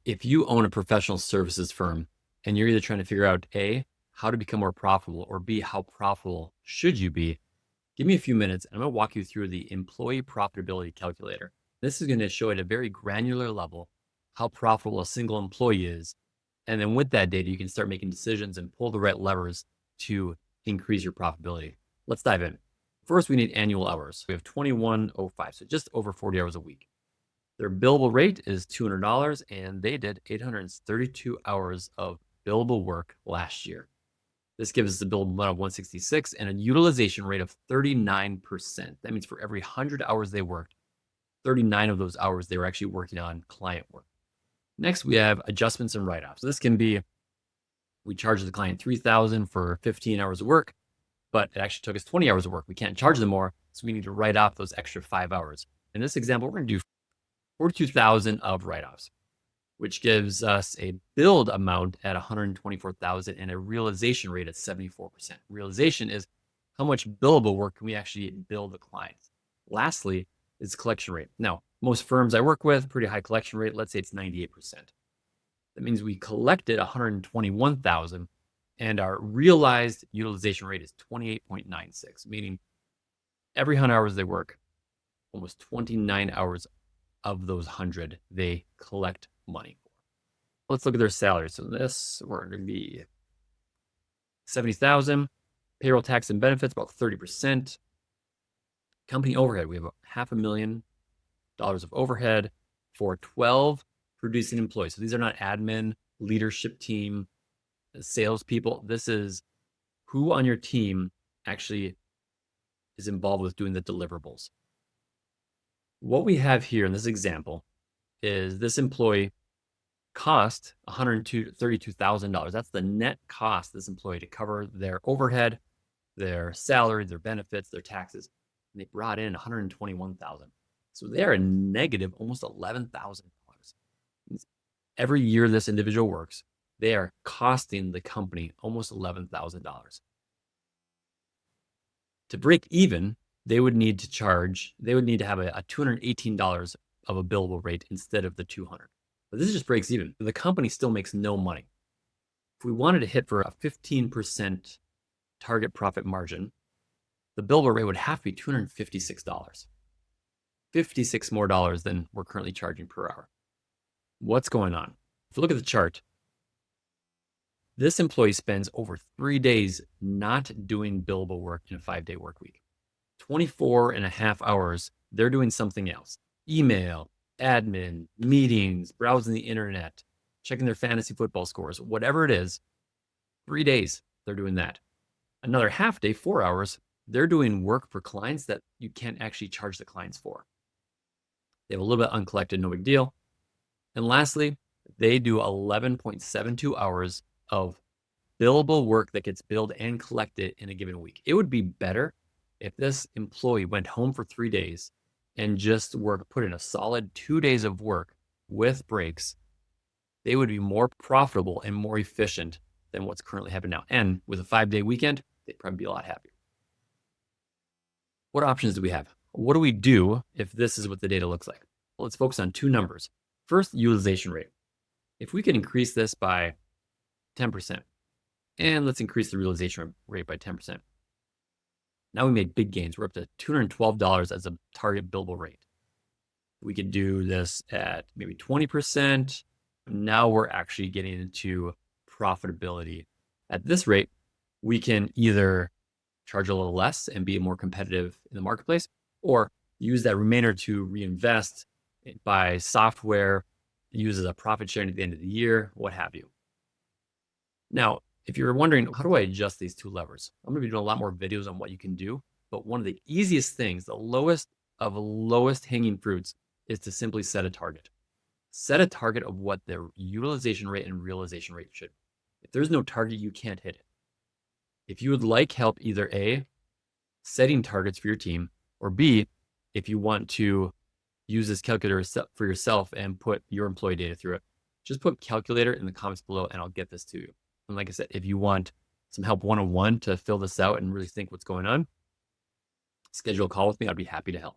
If you own a professional services firm and you're either trying to figure out A, how to become more profitable, or B, how profitable should you be, give me a few minutes and I'm going to walk you through the employee profitability calculator. This is going to show at a very granular level how profitable a single employee is. And then with that data, you can start making decisions and pull the right levers to increase your profitability. Let's dive in. First, we need annual hours. We have 2105, so just over 40 hours a week. Their billable rate is $200, and they did 832 hours of billable work last year. This gives us a billable amount of 166 and a utilization rate of 39%. That means for every 100 hours they worked, 39 of those hours they were actually working on client work. Next, we have adjustments and write-offs. So this can be, we charge the client $3,000 for 15 hours of work, but it actually took us 20 hours of work. We can't charge them more, so we need to write off those extra 5 hours. In this example, we're going to do 42,000 of write-offs, which gives us a billed amount at 124,000 and a realization rate at 74%. Realization is how much billable work can we actually bill the clients. Lastly, is collection rate. Now, most firms I work with, pretty high collection rate. Let's say it's 98%. That means we collected 121,000 and our realized utilization rate is 28.96, meaning every 100 hours they work, almost 29 hours of those 100 they collect money for. Let's look at their salaries. So this, we're going to be 70,000. Payroll, tax, and benefits, about 30%. Company overhead, we have $500,000 of overhead for 12 producing employees. So these are not admin, leadership team, salespeople. This is who on your team actually is involved with doing the deliverables. What we have here in this example is this employee cost $132,000. That's the net cost of this employee to cover their overhead, their salary, their benefits, their taxes. And they brought in $121,000. So they are a negative almost $11,000. Every year this individual works, they are costing the company almost $11,000. To break even, they would need to have a $218 of a billable rate instead of the $200. But this just breaks even. The company still makes no money. If we wanted to hit for a 15% target profit margin, the billable rate would have to be $256. $56 more than we're currently charging per hour. What's going on? If you look at the chart, this employee spends over 3 days not doing billable work in a 5-day work week. 24 and a half hours, they're doing something else. Email, admin, meetings, browsing the internet, checking their fantasy football scores, whatever it is, 3 days, they're doing that. Another half day, 4 hours, they're doing work for clients that you can't actually charge the clients for. They have a little bit uncollected, no big deal. And lastly, they do 11.72 hours of billable work that gets billed and collected in a given week. It would be better if this employee went home for 3 days and just put in a solid 2 days of work with breaks. They would be more profitable and more efficient than what's currently happening now. And with a 5-day weekend, they'd probably be a lot happier. What options do we have? What do we do if this is what the data looks like? Well, let's focus on 2 numbers. First, utilization rate. If we can increase this by 10%, and let's increase the realization rate by 10%. Now we made big gains. We're up to $212 as a target billable rate. We could do this at maybe 20%. Now we're actually getting into profitability. At this rate, we can either charge a little less and be more competitive in the marketplace, or use that remainder to reinvest, buy software, use as a profit sharing at the end of the year, what have you. Now, if you're wondering, how do I adjust these 2 levers? I'm going to be doing a lot more videos on what you can do, but one of the easiest things, the lowest hanging fruits, is to simply set a target. Set a target of what their utilization rate and realization rate should be. If there's no target, you can't hit it. If you would like help either A, setting targets for your team, or B, if you want to use this calculator for yourself and put your employee data through it, just put calculator in the comments below and I'll get this to you. And like I said, if you want some help one-on-one to fill this out and really think what's going on, schedule a call with me. I'd be happy to help.